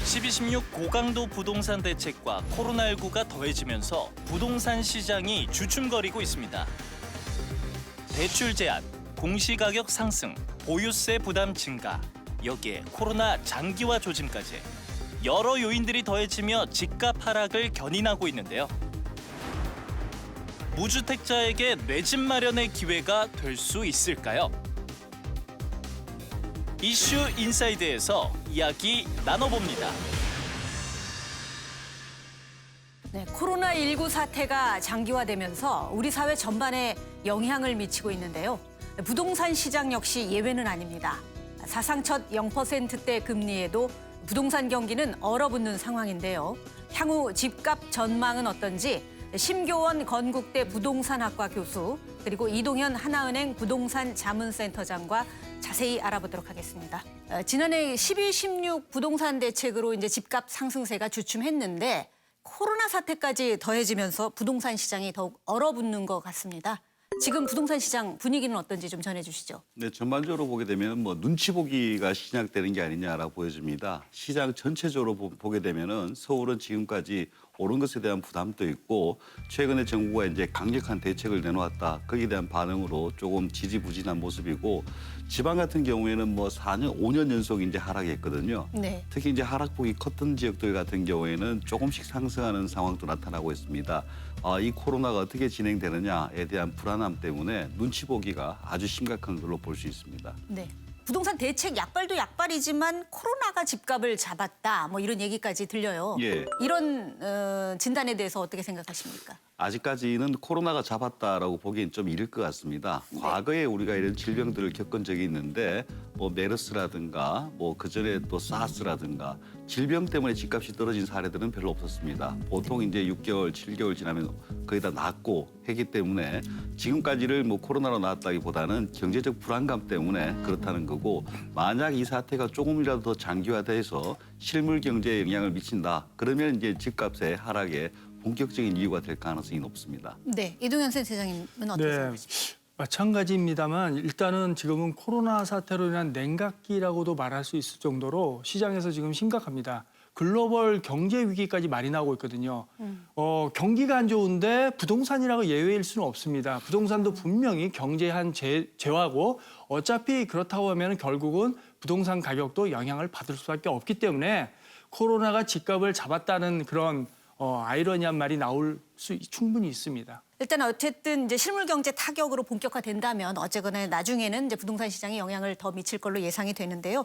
12.16 고강도 부동산 대책과 코로나19가 더해지면서 부동산 시장이 주춤거리고 있습니다. 대출 제한, 공시가격 상승, 보유세 부담 증가, 여기에 코로나 장기화 조짐까지 여러 요인들이 더해지며 집값 하락을 견인하고 있는데요. 무주택자에게 내 집 마련의 기회가 될 수 있을까요? 이슈 인사이드에서 이야기 나눠봅니다. 네, 코로나19 사태가 장기화되면서 우리 사회 전반에 영향을 미치고 있는데요. 부동산 시장 역시 예외는 아닙니다. 사상 첫 0%대 금리에도 부동산 경기는 얼어붙는 상황인데요. 향후 집값 전망은 어떤지 심교원 건국대 부동산학과 교수 그리고 이동현 하나은행 부동산 자문센터장과 자세히 알아보도록 하겠습니다. 지난해 12.16 부동산 대책으로 이제 집값 상승세가 주춤했는데 코로나 사태까지 더해지면서 부동산 시장이 더욱 얼어붙는 것 같습니다. 지금 부동산 시장 분위기는 어떤지 좀 전해주시죠. 네, 전반적으로 보게 되면 눈치 보기가 시작되는 게 아니냐라고 보여집니다. 시장 전체적으로 보게 되면은 서울은 지금까지 오른 것에 대한 부담도 있고 최근에 정부가 이제 강력한 대책을 내놓았다. 거기에 대한 반응으로 조금 지지부진한 모습이고 지방 같은 경우에는 4년, 5년 연속 이제 하락했거든요. 네. 특히 이제 하락폭이 컸던 지역들 같은 경우에는 조금씩 상승하는 상황도 나타나고 있습니다. 이 코로나가 어떻게 진행되느냐에 대한 불안함 때문에 눈치 보기가 아주 심각한 걸로 볼 수 있습니다. 네. 부동산 대책 약발도 약발이지만 코로나가 집값을 잡았다 이런 얘기까지 들려요. 예. 이런 진단에 대해서 어떻게 생각하십니까? 아직까지는 코로나가 잡았다라고 보기엔 좀 이를 것 같습니다. 네. 과거에 우리가 이런 질병들을 겪은 적이 있는데 메르스라든가 그전에 또 사스라든가 질병 때문에 집값이 떨어진 사례들은 별로 없었습니다. 보통 이제 6개월, 7개월 지나면 거의 다 낫고 했기 때문에 지금까지를 코로나로 나왔다기보다는 경제적 불안감 때문에 그렇다는 거고 만약 이 사태가 조금이라도 더 장기화돼서 실물 경제에 영향을 미친다. 그러면 이제 집값의 하락에 본격적인 이유가 될 가능성이 높습니다. 네, 이동현 센터장님은 어떻게 생각하십니까? 마찬가지입니다만 일단은 지금은 코로나 사태로 인한 냉각기라고도 말할 수 있을 정도로 시장에서 지금 심각합니다. 글로벌 경제 위기까지 말이 나오고 있거든요. 경기가 안 좋은데 부동산이라고 예외일 수는 없습니다. 부동산도 분명히 경제에 한 재화고 어차피 그렇다고 하면 결국은 부동산 가격도 영향을 받을 수밖에 없기 때문에 코로나가 집값을 잡았다는 그런 아이러니한 말이 나올 수 충분히 있습니다. 일단 어쨌든 이제 실물 경제 타격으로 본격화된다면 어쨌거나 나중에는 이제 부동산 시장에 영향을 더 미칠 걸로 예상이 되는데요.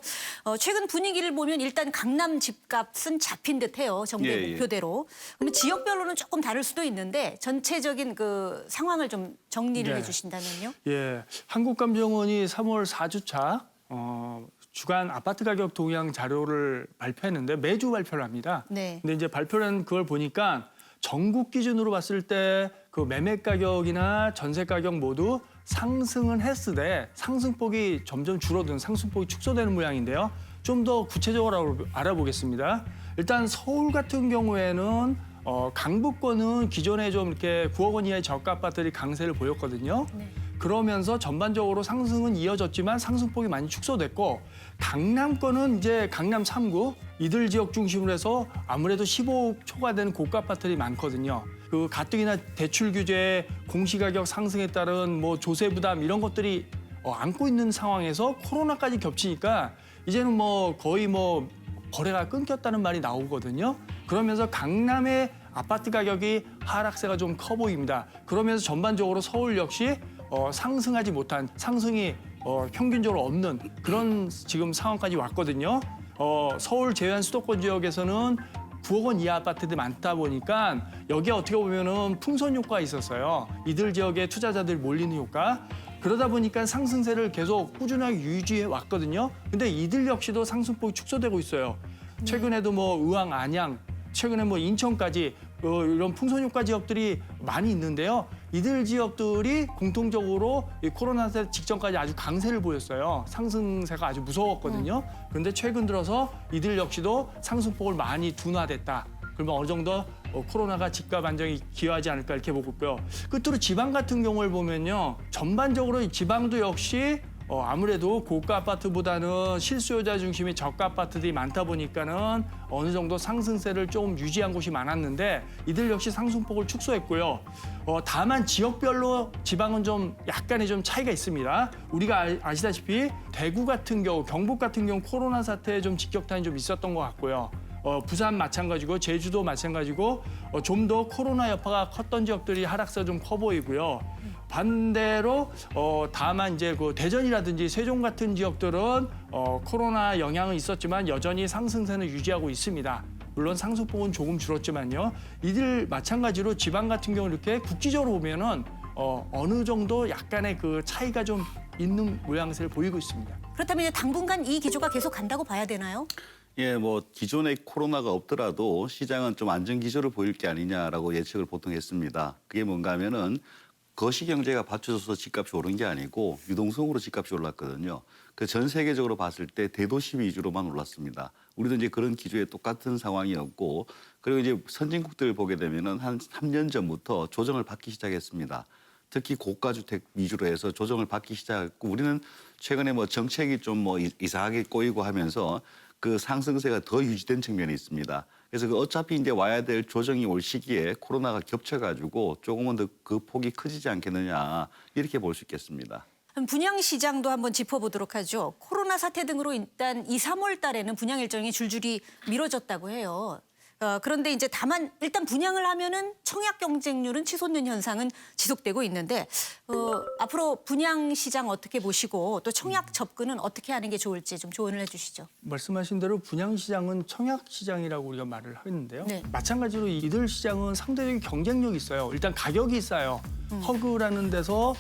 최근 분위기를 보면 일단 강남 집값은 잡힌 듯해요. 정부의 목표대로. 그러면 지역별로는 조금 다를 수도 있는데 전체적인 그 상황을 좀 정리를 해주신다면요. 예, 한국감정원이 3월 4주차 주간 아파트 가격 동향 자료를 발표했는데 매주 발표를 합니다. 네. 근데 이제 발표한 그걸 보니까 전국 기준으로 봤을 때 그 매매 가격이나 전세 가격 모두 상승은 했으되 상승폭이 점점 줄어든 상승폭이 축소되는 모양인데요. 좀 더 구체적으로 알아보겠습니다. 일단 서울 같은 경우에는 강북권은 기존에 좀 이렇게 9억 원 이하의 저가 아파트들이 강세를 보였거든요. 네. 그러면서 전반적으로 상승은 이어졌지만 상승폭이 많이 축소됐고 강남권은 이제 강남 3구 이들 지역 중심으로 해서 아무래도 15억 초과되는 고가 아파트들이 많거든요. 그 가뜩이나 대출 규제, 공시가격 상승에 따른 조세 부담 이런 것들이 안고 있는 상황에서 코로나까지 겹치니까 이제는 거의 거래가 끊겼다는 말이 나오거든요. 그러면서 강남의 아파트 가격이 하락세가 좀 커 보입니다. 그러면서 전반적으로 서울 역시 상승하지 못한 상승이 평균적으로 없는 그런 지금 상황까지 왔거든요. 서울 제외한 수도권 지역에서는 9억 원 이하 아파트들이 많다 보니까 여기에 어떻게 보면은 풍선 효과가 있었어요. 이들 지역에 투자자들이 몰리는 효과. 그러다 보니까 상승세를 계속 꾸준하게 유지해 왔거든요. 근데 이들 역시도 상승폭이 축소되고 있어요. 최근에도 의왕, 안양, 최근에 인천까지 이런 풍선 효과 지역들이 많이 있는데요. 이들 지역들이 공통적으로 이 코로나 때 직전까지 아주 강세를 보였어요. 상승세가 아주 무서웠거든요. 그런데 최근 들어서 이들 역시도 상승폭을 많이 둔화됐다. 그러면 어느 정도 코로나가 집값 안정에 기여하지 않을까 이렇게 보고 있고요. 끝으로 지방 같은 경우를 보면요. 전반적으로 지방도 역시 아무래도 고가 아파트보다는 실수요자 중심의 저가 아파트들이 많다 보니까는 어느 정도 상승세를 조금 유지한 곳이 많았는데 이들 역시 상승폭을 축소했고요. 다만 지역별로 지방은 좀 약간의 좀 차이가 있습니다. 우리가 아시다시피 대구 같은 경우, 경북 같은 경우 코로나 사태에 좀 직격탄이 좀 있었던 것 같고요. 부산 마찬가지고 제주도 마찬가지고 좀 더 코로나 여파가 컸던 지역들이 하락세가 좀 커 보이고요. 반대로 다만 이제 그 대전이라든지 세종 같은 지역들은 코로나 영향은 있었지만 여전히 상승세는 유지하고 있습니다. 물론 상승폭은 조금 줄었지만요. 이들 마찬가지로 지방 같은 경우 이렇게 국지적으로 보면은 어느 정도 약간의 그 차이가 좀 있는 모양새를 보이고 있습니다. 그렇다면 이제 당분간 이 기조가 계속 간다고 봐야 되나요? 예, 뭐 기존에 코로나가 없더라도 시장은 좀 안정 기조를 보일 게 아니냐라고 예측을 보통 했습니다. 그게 뭔가 하면은 거시 경제가 받쳐줘서 집값이 오른 게 아니고 유동성으로 집값이 올랐거든요. 그 전 세계적으로 봤을 때 대도시 위주로만 올랐습니다. 우리도 이제 그런 기조에 똑같은 상황이었고, 그리고 이제 선진국들을 보게 되면은 한 3년 전부터 조정을 받기 시작했습니다. 특히 고가 주택 위주로 해서 조정을 받기 시작했고, 우리는 최근에 뭐 정책이 좀 뭐 이상하게 꼬이고 하면서 그 상승세가 더 유지된 측면이 있습니다. 그래서 그 어차피 이제 와야 될 조정이 올 시기에 코로나가 겹쳐가지고 조금은 더 그 폭이 커지지 않겠느냐 이렇게 볼 수 있겠습니다. 분양 시장도 한번 짚어보도록 하죠. 코로나 사태 등으로 일단 2, 3월 달에는 분양 일정이 줄줄이 미뤄졌다고 해요. 그런데 이제 다만 일단 분양을 하면은 청약 경쟁률은 치솟는 현상은 지속되고 있는데 앞으로 분양 시장 어떻게 보시고 또 청약 접근은 어떻게 하는 게 좋을지 좀 조언을 해주시죠. 말씀하신 대로 분양 시장은 청약 시장이라고 우리가 말을 하는데요. 네. 마찬가지로 이들 시장은 상대적인 경쟁력이 있어요. 일단 가격이 싸요. 허그라는 데서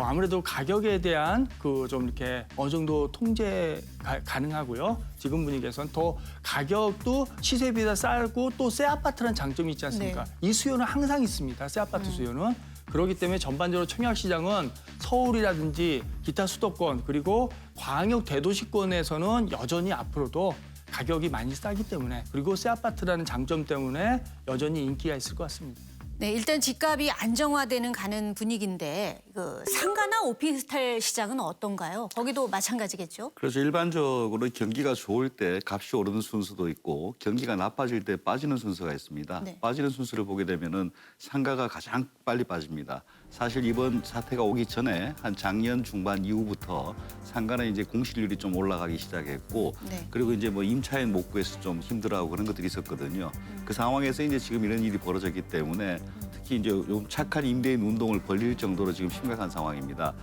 아무래도 가격에 대한 그 좀 이렇게 어느 정도 통제 가능하고요. 지금 분위기에서는 더 가격도 시세보다 싸고 또 새 아파트라는 장점이 있지 않습니까? 네. 이 수요는 항상 있습니다. 새 아파트 수요는. 그렇기 때문에 전반적으로 청약 시장은 서울이라든지 기타 수도권 그리고 광역 대도시권에서는 여전히 앞으로도 가격이 많이 싸기 때문에 그리고 새 아파트라는 장점 때문에 여전히 인기가 있을 것 같습니다. 네, 일단 집값이 안정화되는 가는 분위기인데 그 상가나 오피스텔 시장은 어떤가요? 거기도 마찬가지겠죠? 그래서 일반적으로 경기가 좋을 때 값이 오르는 순서도 있고 경기가 나빠질 때 빠지는 순서가 있습니다. 네. 빠지는 순서를 보게 되면은 상가가 가장 빨리 빠집니다. 사실 이번 사태가 오기 전에 한 작년 중반 이후부터 상가는 이제 공실률이 좀 올라가기 시작했고 네. 그리고 이제 뭐 임차인 못 구해서 좀 힘들어하고 그런 것들이 있었거든요. 그 상황에서 이제 지금 이런 일이 벌어졌기 때문에 특히 이제 요 착한 임대인 운동을 벌릴 정도로 지금 심각한 상황입니다.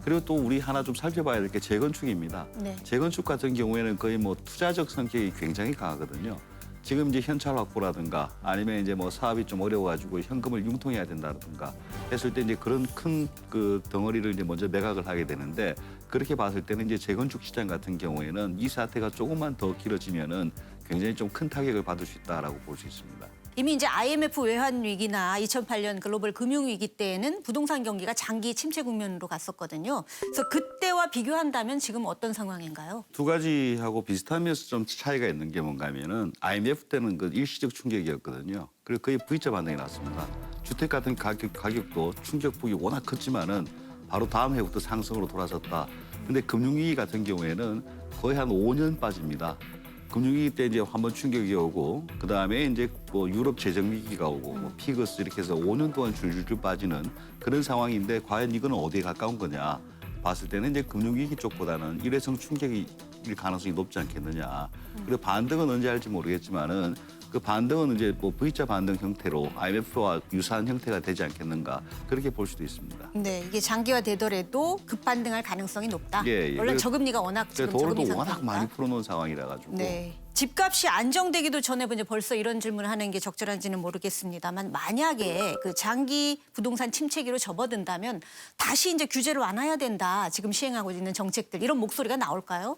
그리고 또 우리 하나 좀 살펴봐야 될 게 재건축입니다. 네. 재건축 같은 경우에는 거의 뭐 투자적 성격이 굉장히 강하거든요. 지금 이제 현찰 확보라든가 아니면 이제 뭐 사업이 좀 어려워가지고 현금을 융통해야 된다든가 했을 때 이제 그런 큰 그 덩어리를 이제 먼저 매각을 하게 되는데 그렇게 봤을 때는 이제 재건축 시장 같은 경우에는 이 사태가 조금만 더 길어지면은 굉장히 좀 큰 타격을 받을 수 있다라고 볼 수 있습니다. 이미 이제 IMF 외환 위기나 2008년 글로벌 금융 위기 때에는 부동산 경기가 장기 침체 국면으로 갔었거든요. 그래서 그때와 비교한다면 지금 어떤 상황인가요? 두 가지하고 비슷하면서 좀 차이가 있는 게 뭔가 하면은 IMF 때는 그 일시적 충격이었거든요. 그리고 거의 V자 반등이 났습니다. 주택 같은 가격도 충격폭이 워낙 컸지만은 바로 다음 해부터 상승으로 돌아섰다. 근데 금융위기 같은 경우에는 거의 한 5년 빠집니다. 금융위기 때 이제 한번 충격이 오고 그다음에 이제 뭐 유럽 재정 위기가 오고 뭐 피거스 이렇게 해서 5년 동안 줄줄줄 빠지는 그런 상황인데 과연 이거는 어디에 가까운 거냐 봤을 때는 이제 금융위기 쪽보다는 일회성 충격일 가능성이 높지 않겠느냐. 그리고 반등은 언제 할지 모르겠지만은 그 반등은 이제 뭐 V자 반등 형태로 IMF와 유사한 형태가 되지 않겠는가 그렇게 볼 수도 있습니다. 네, 이게 장기화되더라도 급반등할 가능성이 높다. 예. 원래 저금리가 워낙 지금 저금리 도로도 워낙 상태니까. 많이 풀어놓은 상황이라 가지고. 네. 집값이 안정되기도 전에 이제 벌써 이런 질문을 하는 게 적절한지는 모르겠습니다만 만약에 그 장기 부동산 침체기로 접어든다면 다시 이제 규제를 완화해야 된다. 지금 시행하고 있는 정책들 이런 목소리가 나올까요?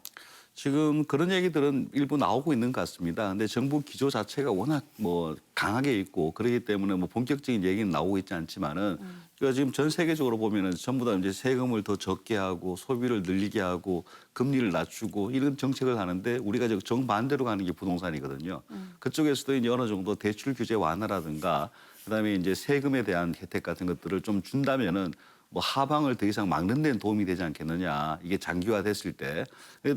지금 그런 얘기들은 일부 나오고 있는 것 같습니다. 근데 정부 기조 자체가 워낙 뭐 강하게 있고 그렇기 때문에 뭐 본격적인 얘기는 나오고 있지 않지만은 그러니까 지금 전 세계적으로 보면은 전부 다 이제 세금을 더 적게 하고 소비를 늘리게 하고 금리를 낮추고 이런 정책을 하는데 우리가 정반대로 가는 게 부동산이거든요. 그쪽에서도 이제 어느 정도 대출 규제 완화라든가 그다음에 이제 세금에 대한 혜택 같은 것들을 좀 준다면은 뭐 하방을 더 이상 막는 데는 도움이 되지 않겠느냐. 이게 장기화됐을 때.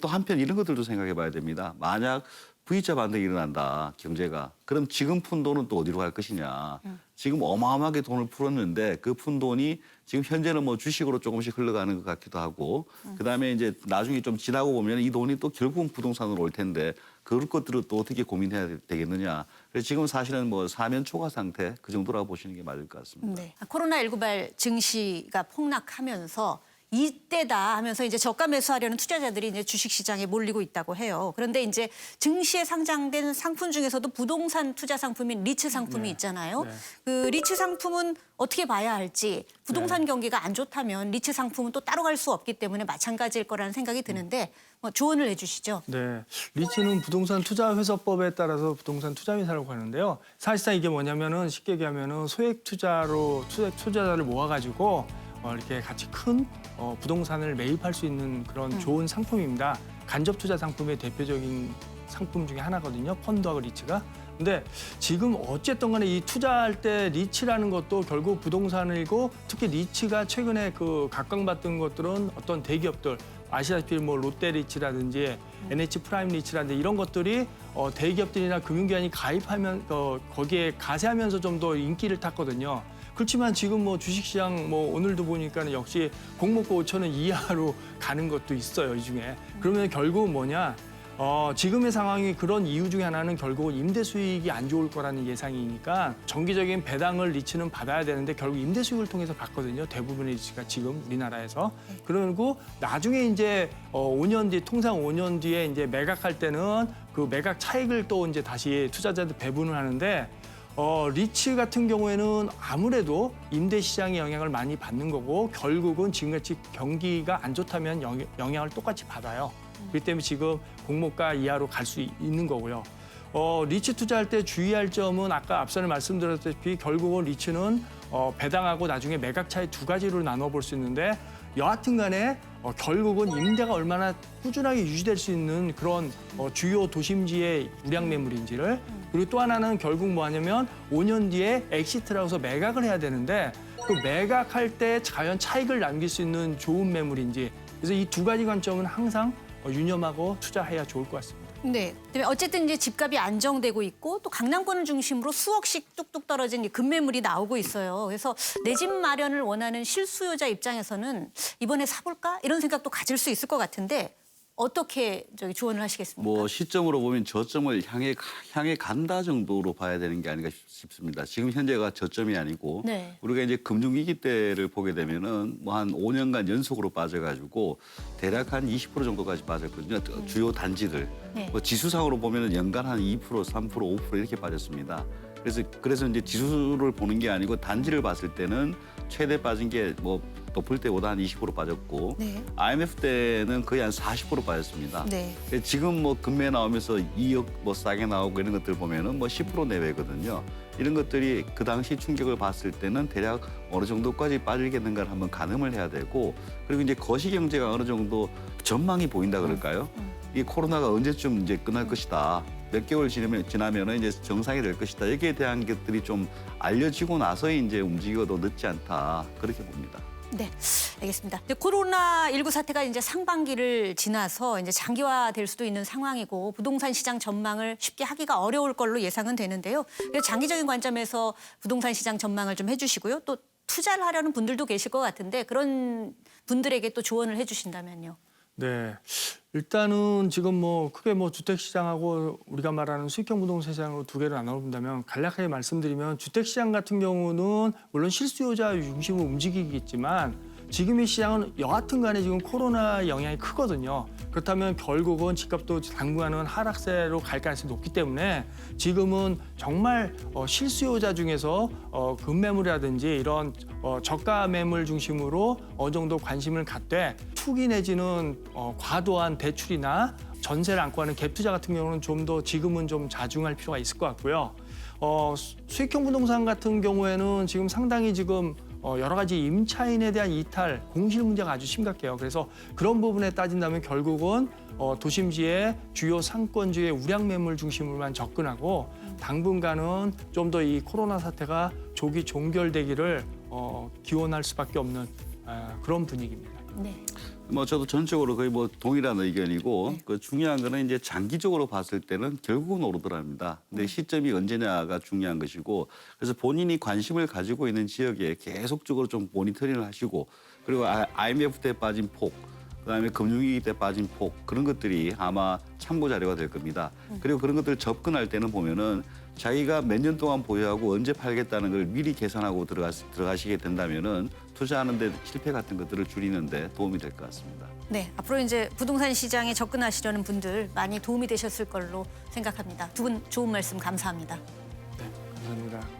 또 한편 이런 것들도 생각해 봐야 됩니다. 만약 V자 반등이 일어난다, 경제가. 그럼 지금 푼 돈은 또 어디로 갈 것이냐. 지금 어마어마하게 돈을 풀었는데 그 푼 돈이 지금 현재는 뭐 주식으로 조금씩 흘러가는 것 같기도 하고 그다음에 이제 나중에 좀 지나고 보면 이 돈이 또 결국은 부동산으로 올 텐데 그럴 것들을 또 어떻게 고민해야 되겠느냐. 그래서 지금 사실은 뭐 사면 초과 상태 그 정도라고 보시는 게 맞을 것 같습니다. 네. 코로나19 발 증시가 폭락하면서 이때다 하면서 이제 저가 매수하려는 투자자들이 이제 주식 시장에 몰리고 있다고 해요. 그런데 이제 증시에 상장된 상품 중에서도 부동산 투자 상품인 리츠 상품이 있잖아요. 네. 그 리츠 상품은 어떻게 봐야 할지 부동산 경기가 안 좋다면 리츠 상품은 또 따로 갈 수 없기 때문에 마찬가지일 거라는 생각이 드는데 뭐 조언을 해주시죠. 네, 리츠는 부동산 투자회사법에 따라서 부동산 투자회사라고 하는데요. 사실상 이게 뭐냐면은 쉽게 얘기하면은 소액 투자로 투자자를 모아가지고 이렇게 같이 큰 부동산을 매입할 수 있는 그런 좋은 상품입니다. 간접 투자 상품의 대표적인 상품 중에 하나거든요. 펀드하고 리츠가. 근데 지금 어쨌든 간에 이 투자할 때 리츠라는 것도 결국 부동산이고 특히 리츠가 최근에 그 각광받던 것들은 어떤 대기업들 아시다시피 뭐 롯데리츠라든지 NH 프라임 리츠라든지 이런 것들이 대기업들이나 금융기관이 가입하면 거기에 가세하면서 좀 더 인기를 탔거든요. 그렇지만 지금 뭐 주식시장 뭐 오늘도 보니까는 역시 공모가 5천 원 이하로 가는 것도 있어요, 이 중에. 그러면 결국은 뭐냐? 지금의 상황이 그런 이유 중에 하나는 결국은 임대 수익이 안 좋을 거라는 예상이니까 정기적인 배당을 리츠는 받아야 되는데 결국 임대 수익을 통해서 받거든요. 대부분의 리츠가 지금 우리나라에서. 그리고 나중에 이제 5년 뒤 통상 5년 뒤에 이제 매각할 때는 그 매각 차익을 또 이제 다시 투자자들 배분을 하는데 리츠 같은 경우에는 아무래도 임대 시장의 영향을 많이 받는 거고 결국은 지금같이 경기가 안 좋다면 영향을 똑같이 받아요. 그렇기 때문에 지금 공모가 이하로 갈 수 있는 거고요. 리츠 투자할 때 주의할 점은 아까 앞서는 말씀드렸다시피 결국은 리츠는 배당하고 나중에 매각 차이 두 가지로 나눠볼 수 있는데 여하튼 간에 결국은 임대가 얼마나 꾸준하게 유지될 수 있는 그런 주요 도심지의 우량 매물인지를 그리고 또 하나는 결국 뭐 하냐면 5년 뒤에 엑시트라고 해서 매각을 해야 되는데 그 매각할 때 과연 차익을 남길 수 있는 좋은 매물인지 그래서 이 두 가지 관점은 항상 유념하고 투자해야 좋을 것 같습니다. 네. 어쨌든 이제 집값이 안정되고 있고 또 강남권을 중심으로 수억씩 뚝뚝 떨어진 급매물이 나오고 있어요. 그래서 내 집 마련을 원하는 실수요자 입장에서는 이번에 사볼까 이런 생각도 가질 수 있을 것 같은데 어떻게 조언을 하시겠습니까? 뭐 시점으로 보면 저점을 향해 간다 정도로 봐야 되는 게 아닌가 싶습니다. 지금 현재가 저점이 아니고 네. 우리가 이제 금융위기 때를 보게 되면은 뭐 한 5년간 연속으로 빠져가지고 대략 한 20% 정도까지 빠졌거든요. 주요 단지들. 네. 뭐 지수상으로 보면은 연간 한 2%, 3%, 5% 이렇게 빠졌습니다. 그래서 이제 지수를 보는 게 아니고 단지를 봤을 때는 최대 빠진 게 뭐 높을 때보다 한 20% 빠졌고 네. IMF 때는 거의 한 40% 빠졌습니다. 네. 지금 뭐 금매 나오면서 2억 뭐 싸게 나오고 이런 것들 보면은 뭐 10% 내외거든요. 이런 것들이 그 당시 충격을 봤을 때는 대략 어느 정도까지 빠지겠는가를 한번 가늠을 해야 되고 그리고 이제 거시 경제가 어느 정도 전망이 보인다 그럴까요? 이 코로나가 언제쯤 이제 끝날 것이다. 몇 개월 지나면은 이제 정상이 될 것이다. 여기에 대한 것들이 좀 알려지고 나서 이제 움직여도 늦지 않다. 그렇게 봅니다. 네, 알겠습니다. 코로나19 사태가 이제 상반기를 지나서 이제 장기화될 수도 있는 상황이고 부동산 시장 전망을 쉽게 하기가 어려울 걸로 예상은 되는데요. 그래서 장기적인 관점에서 부동산 시장 전망을 좀 해주시고요. 또 투자를 하려는 분들도 계실 것 같은데 그런 분들에게 또 조언을 해주신다면요. 네, 일단은 지금 뭐 크게 뭐 주택 시장하고 우리가 말하는 수익형 부동산 시장으로 두 개를 나눠본다면 간략하게 말씀드리면 주택 시장 같은 경우는 물론 실수요자 중심으로 움직이겠지만 지금의 시장은 여하튼 간에 지금 코로나 영향이 크거든요. 그렇다면 결국은 집값도 당분간은 하락세로 갈 가능성이 높기 때문에 지금은 정말 실수요자 중에서 급매물이라든지 이런 저가 매물 중심으로 어느 정도 관심을 갖되 투기 내지는 과도한 대출이나 전세를 안고 하는 갭 투자 같은 경우는 좀 더 지금은 좀 자중할 필요가 있을 것 같고요. 수익형 부동산 같은 경우에는 지금 상당히 지금 여러 가지 임차인에 대한 이탈, 공실 문제가 아주 심각해요. 그래서 그런 부분에 따진다면 결국은 도심지의 주요 상권지의 우량 매물 중심으로만 접근하고 당분간은 좀 더 이 코로나 사태가 조기 종결되기를 기원할 수밖에 없는 그런 분위기입니다. 네. 뭐 저도 전적으로 거의 뭐 동일한 의견이고 그 중요한 거는 이제 장기적으로 봤을 때는 결국은 오르더랍니다. 근데 시점이 언제냐가 중요한 것이고 그래서 본인이 관심을 가지고 있는 지역에 계속적으로 좀 모니터링을 하시고 그리고 IMF 때 빠진 폭 그다음에 금융위기 때 빠진 폭 그런 것들이 아마 참고 자료가 될 겁니다. 그리고 그런 것들 접근할 때는 보면은 자기가 몇 년 동안 보유하고 언제 팔겠다는 걸 미리 계산하고 들어가시게 된다면은 투자하는데 실패 같은 것들을 줄이는데 도움이 될 것 같습니다. 네, 앞으로 이제 부동산 시장에 접근하시려는 분들 많이 도움이 되셨을 걸로 생각합니다. 두 분 좋은 말씀 감사합니다. 네, 감사합니다.